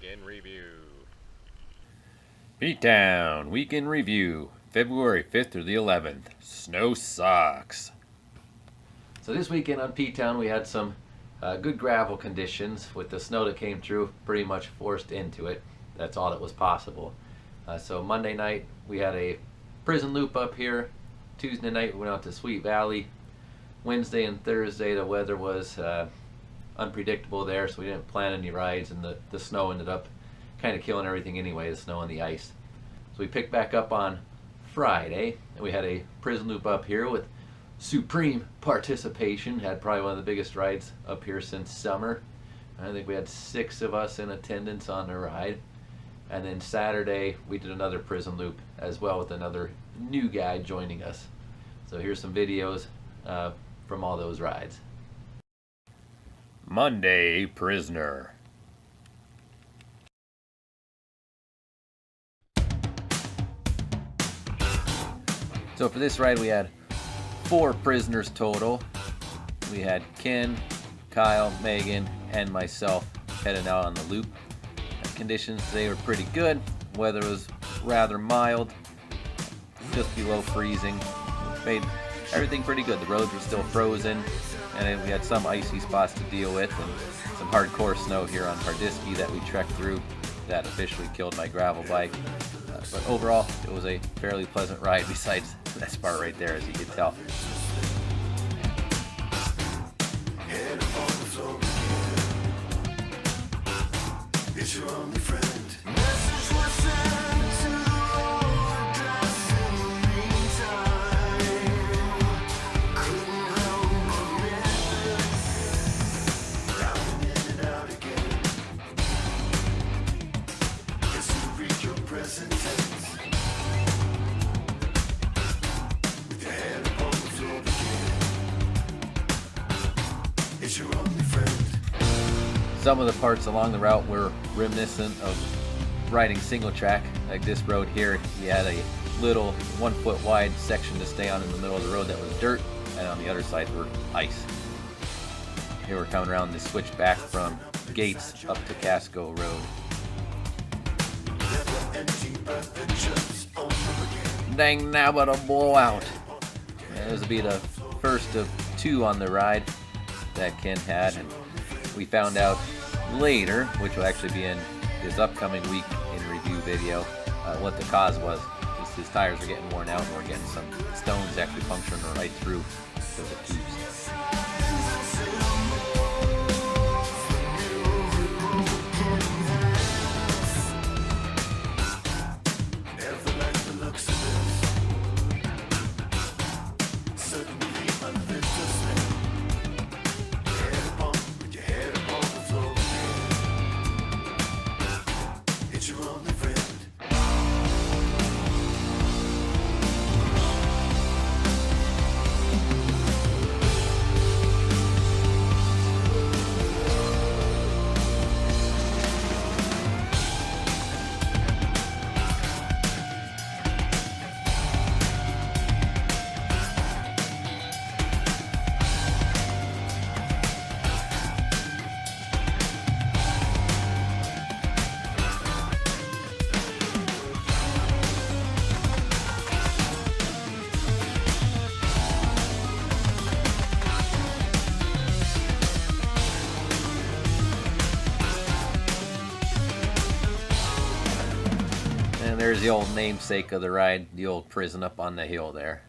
Weekend Review. P-Town Weekend Review, February 5th through the 11th. Snow sucks. So this weekend on P-Town we had some good gravel conditions with the snow that came through pretty much forced into it. That's all that was possible. So Monday night we had a prison loop up here. Tuesday night we went out to Sweet Valley. Wednesday and Thursday the weather was unpredictable there, so we didn't plan any rides, and the snow ended up kind of killing everything anyway, the snow and the ice. So we picked back up on Friday, and we had a prison loop up here with supreme participation. Had probably one of the biggest rides up here since summer. I think we had 6 of us in attendance on the ride. And then Saturday we did another prison loop as well with another new guy joining us. So here's some videos from all those rides. Monday Prisoner. So for this ride we had 4 prisoners total. We had Ken, Kyle, Megan, and myself heading out on the loop. Conditions today were pretty good. Weather was rather mild, just below freezing. Made everything pretty good. The roads were still frozen, and we had some icy spots to deal with, and some hardcore snow here on Hardisky that we trekked through that officially killed my gravel bike. But overall, it was a fairly pleasant ride besides that part right there, as you can tell. It's your only friend. Message was sent to the Lord just in the meantime. Couldn't help but miss. Drowning in and out again. Guess you read your present tense. With your head upon the floor again. It's your only friend. Some of the parts along the route were reminiscent of riding single track. Like this road here, you had a little 1 foot wide section to stay on in the middle of the road that was dirt, and on the other side were ice. Here we're coming around the switch back from Gates up to Casco Road. Dang, now but a blowout. This will be the first of 2 on the ride that Ken had, and we found out later, which will actually be in this upcoming week in review video, what the cause was. His tires were getting worn out, and we're getting some stones actually puncturing right through the tubes. And there's the old namesake of the ride, the old prison up on the hill there.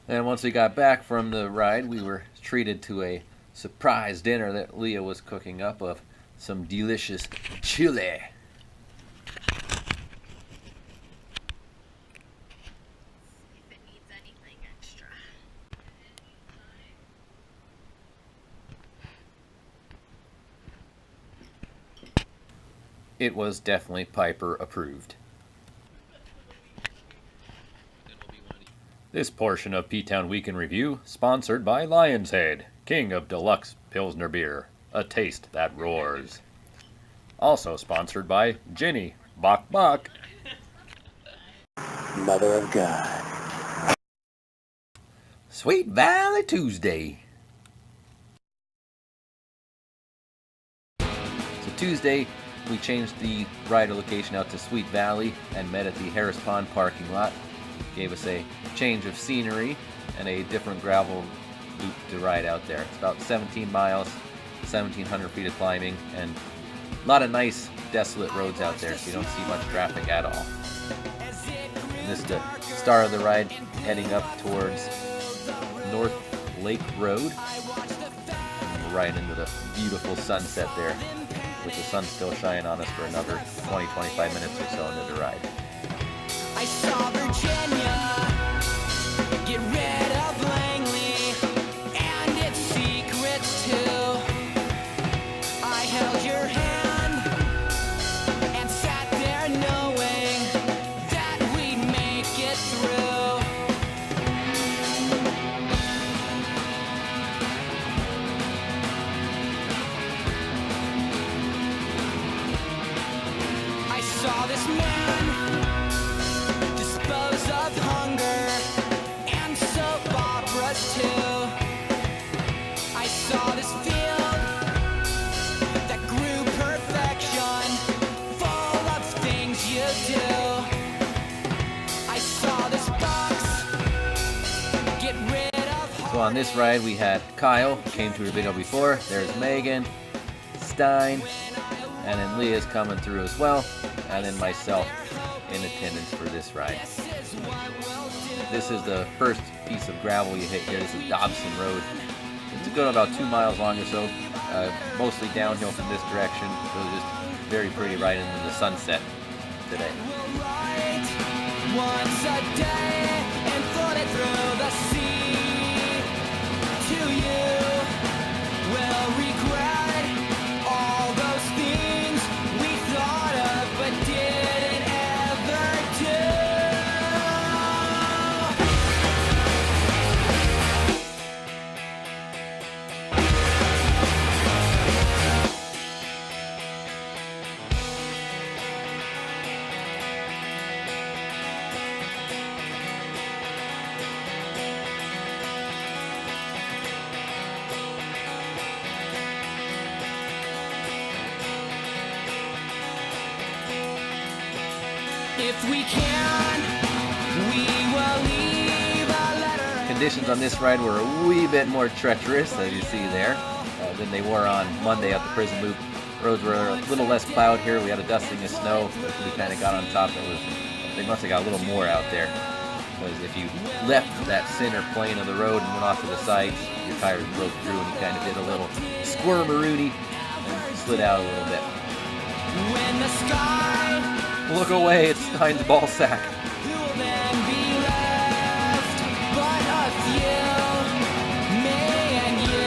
And once we got back from the ride, we were treated to a surprise dinner that Leah was cooking up of some delicious chili. It was definitely Piper approved. This portion of P-Town Weekend Review sponsored by Lion's Head, king of deluxe Pilsner beer, a taste that roars. Also sponsored by Jenny, Bok Bok. Mother of God. Sweet Valley Tuesday. Tuesday, we changed the rider location out to Sweet Valley and met at the Harris Pond parking lot. Gave us a change of scenery and a different gravel loop to ride out there. It's about 17 miles, 1,700 feet of climbing, and a lot of nice desolate roads out there, so you don't see much traffic at all. And this is the start of the ride, heading up towards North Lake Road. And we're right into the beautiful sunset there, with the sun still shining on us for another 20-25 minutes or so into the ride. I saw Virginia get rid of Langley and its secrets too. I held your hand and sat there knowing that we'd make it through. I saw this man dispose of hunger and soap operas too. I saw this field that grew perfection, full of things you do. I saw this box get rid of. So on this ride we had Kyle, who came to the video before. There's Megan, Stein, and then Leah's coming through as well, and then myself in attendance for this ride. This is the first piece of gravel you hit here. This is Dobson Road. It's a good about 2 miles long or so, mostly downhill from this direction. So just very pretty right into the sunset today. Once a day and floated through the sea to you will regret all those things we thought of but didn't ever do. If we can, we will leave a letter. Conditions on this ride were a wee bit more treacherous, as you see there, than they were on Monday at the Prison Loop. Roads were a little less plowed here. We had a dusting of snow, but we kind of got on top. They must have got a little more out there. Because if you left that center plane of the road and went off to the sides, your tires broke through and you kind of did a little squirmaroonie and slid out a little bit. When the sky Look away, it's Stein's ball sack. who will then be left but a few, me and you.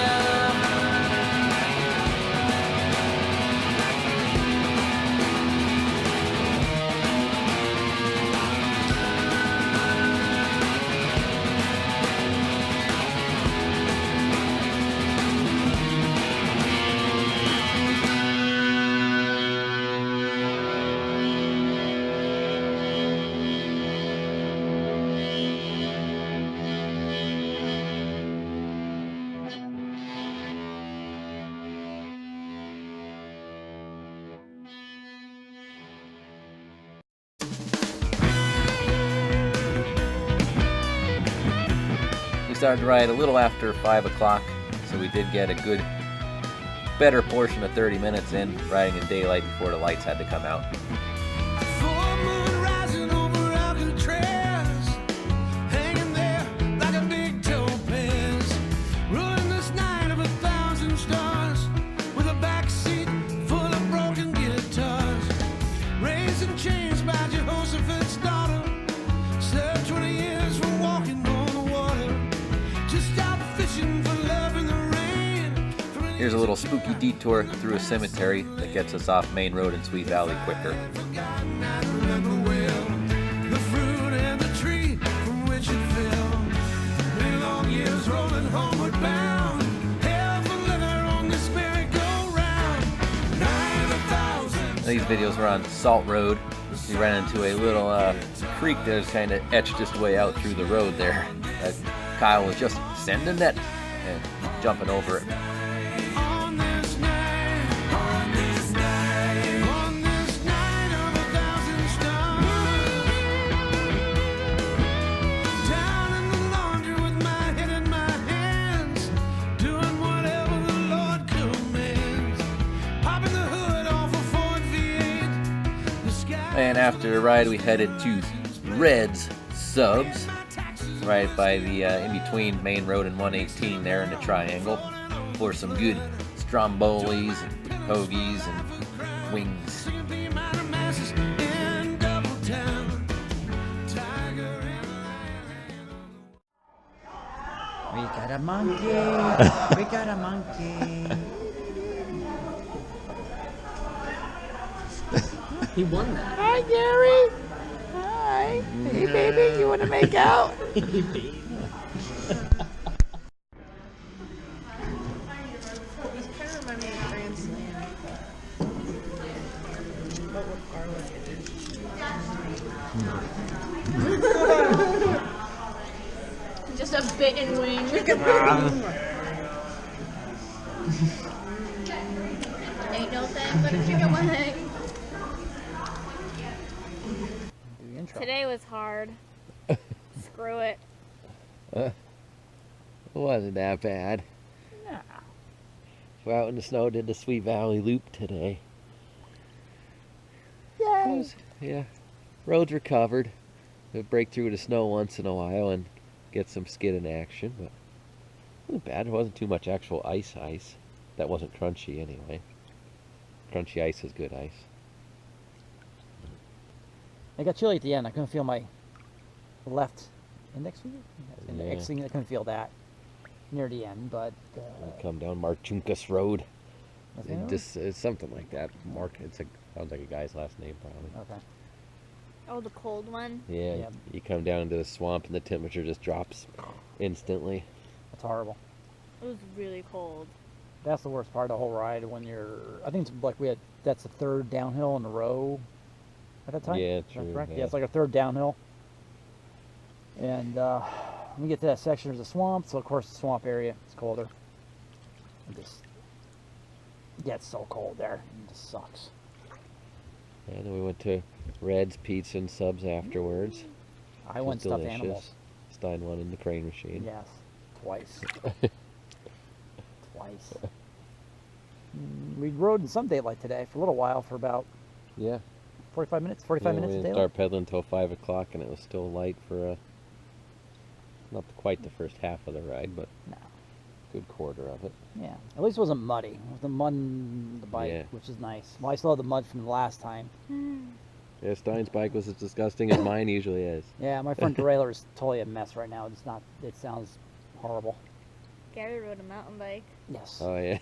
We started to ride a little after 5 o'clock, so we did get a good, better portion of 30 minutes in, riding in daylight before the lights had to come out. Full moon rising over Alcatraz, hanging there like a big topaz, ruling this night of 1,000 stars, with a backseat full of broken guitars, raising chains by Jehoshaphat's daughter, served 20 years for walking on the water, just out fishing for love in the rain. Here's a little spooky detour through a cemetery that gets us off Main Road in Sweet Valley quicker. Forgotten, I remember well the fruit and the tree from which it fell. Many long years rolling homeward bound, hell for leather on this merry-go-round. 9,000. These videos were on Salt Road. We ran into a little creek that was kind of etched its way out through the road there. Kyle was just sending a net and jumping over it. On this night, And after the ride, we headed to Red's Subs, right by the in between Main Road and 118 there in the triangle, for some good strombolis and hoagies and wings. We got a monkey. We got a monkey. He won that. Hi, Gary. Hi. Hey, baby. You want to make out? Hey, baby. These kind of remind me of Grand Slam. But with garlic in it. Just a bitten wing. Ain't no thing but a chicken wing. Today was hard. Screw it. It wasn't that bad. No. We're out in the snow, did the Sweet Valley Loop today. Yay. Yeah. Roads were covered. We'll break through the snow once in a while and get some skidding action, but it wasn't bad. There wasn't too much actual ice. That wasn't crunchy anyway. Crunchy ice is good ice. It got chilly at the end. I couldn't feel my left index finger. Yeah. Index finger. I couldn't feel that near the end, but We come down Marchunkas Road. what's the name of it? It's something like that. Mark. Sounds like a guy's last name, probably. Okay. Oh, the cold one. Yeah. Yeah. You come down into the swamp and the temperature just drops instantly. That's horrible. It was really cold. That's the worst part of the whole ride when you're. I think it's like that's the third downhill in a row at that time. Yeah, Is that true, correct? yeah. Yeah, it's like a third downhill. And when we get to that section, there's a swamp. So of course, the swamp area is colder. It just gets so cold there. It just sucks. And then we went to Red's Pizza and Subs afterwards. I went It was stuffed animals. delicious. Stein won in the crane machine. Yes, twice. Twice. We rode in some daylight today for a little while, for about Yeah. 45 minutes. 45 Yeah, minutes we of didn't daylight. start pedaling until 5 o'clock, and it was still light for not quite the first half of the ride, but No. good quarter of it. Yeah, at least it wasn't muddy. It was the mud in the bike, Yeah. which is nice. Well, I still have the mud from the last time. Yeah, Stein's bike was as disgusting as mine usually is. Yeah, my front derailleur is totally a mess right now. It's not. It sounds horrible. Gary rode a mountain bike. Yes. Oh yeah.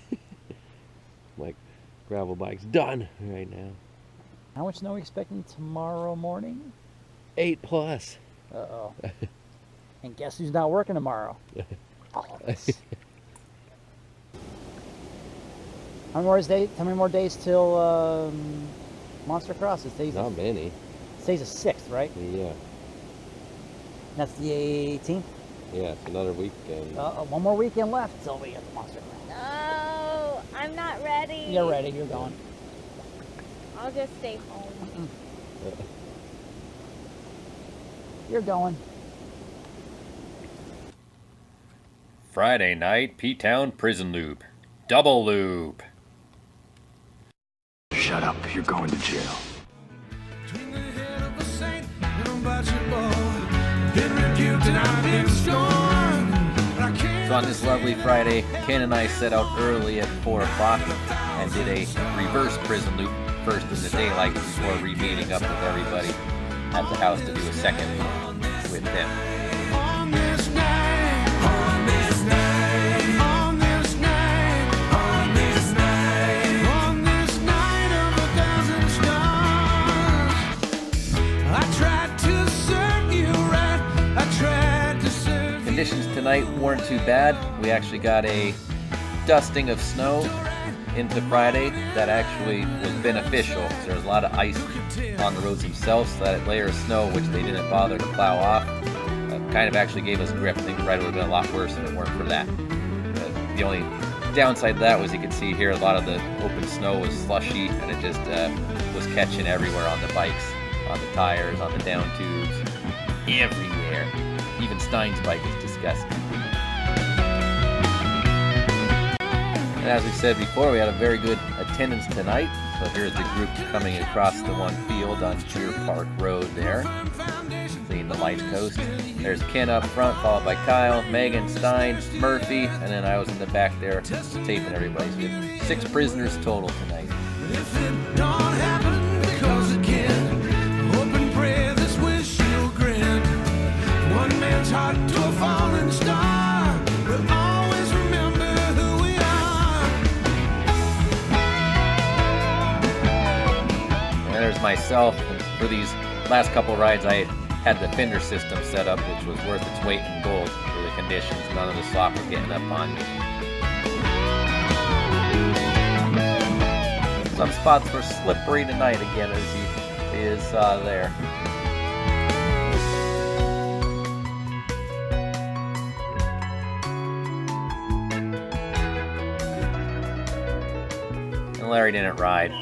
Like gravel bike's done right now. How much snow are we expecting tomorrow morning? 8+. Uh-oh. And guess who's not working tomorrow? All of us. How many more days till Monster Cross? It stays, Not many. stays the 6th, right? Yeah. That's the 18th. Yeah, it's another weekend. One more weekend left till we get the Monster Cross. No, I'm not ready. You're ready. You're going. I'll just stay home. You're going. Friday night, P-Town Prison Loop. Double loop. Shut up, you're going to jail. Between the head of a saint and a budget boy. Been rebuked and I've been scorned. But I can't So on this lovely Friday, Ken and I set out early at 4 o'clock and did a reverse prison loop first in the daylight before re-meeting up with everybody at the house to do a second with them. on this night, on this night, on this night, on this night, on this night of 1,000 stars. I tried to serve you right. I tried to serve you. Conditions tonight weren't too bad. We actually got a dusting of snow into Friday that actually was beneficial. There was a lot of ice on the roads themselves, so that layer of snow, which they didn't bother to plow off, kind of actually gave us grip. I think the ride would have been a lot worse if it weren't for that. The only downside to that was you could see here a lot of the open snow was slushy, and it just was catching everywhere on the bikes, on the tires, on the down tubes, everywhere. Even Stein's bike is disgusting. And as we said before, we had a very good attendance tonight. So here's the group coming across the one field on Deer Park Road there, seeing the light coast. There's Ken up front, followed by Kyle, Megan, Stein, Murphy, and then I was in the back there taping everybody. So we have 6 prisoners total tonight. If it don't happen, because it can. Hope and pray this wish you'll grant. One man's heart to a falling star. We'll always remember who we are. And there's myself. And for these last couple rides, I had the fender system set up, which was worth its weight in gold for the conditions. None of the slop was getting up on me. Some spots were slippery tonight again, as you saw there. And Larry didn't ride.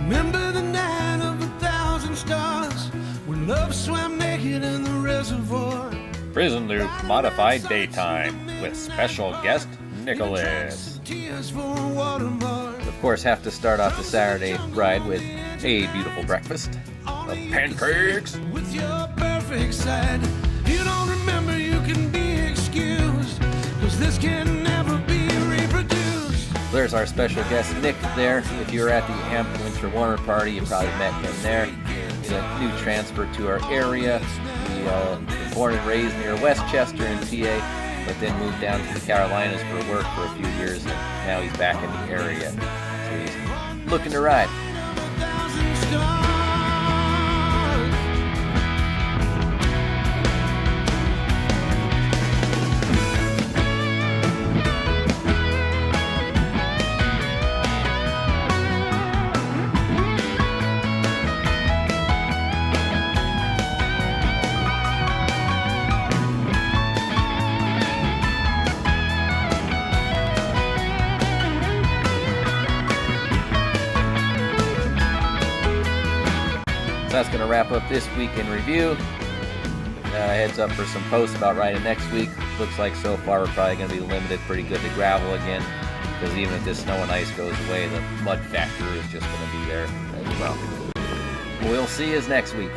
Remember the night of 1,000 stars when love swam naked in the reservoir. Prison Loop Modified Daytime with special guest Nicholas. Tears for a watermark. Of course, have to start off the Saturday ride with a beautiful breakfast of pancakes. With your perfect side, you don't remember, you can be excused, 'cause this can never be reproduced. There's our special guest Nick there. If you were at the Amp Winter Warmer party, you probably met him there. He's a new transfer to our area. He was born and raised near Westchester in PA, but then moved down to the Carolinas for work for a few years, and now he's back in the area. So he's looking to ride. 1,000 stars. So that's going to wrap up this week in review. Heads up for some posts about riding next week. Looks like so far we're probably going to be limited pretty good to gravel again, because even if this snow and ice goes away, the mud factor is just going to be there as well. We'll see you next week.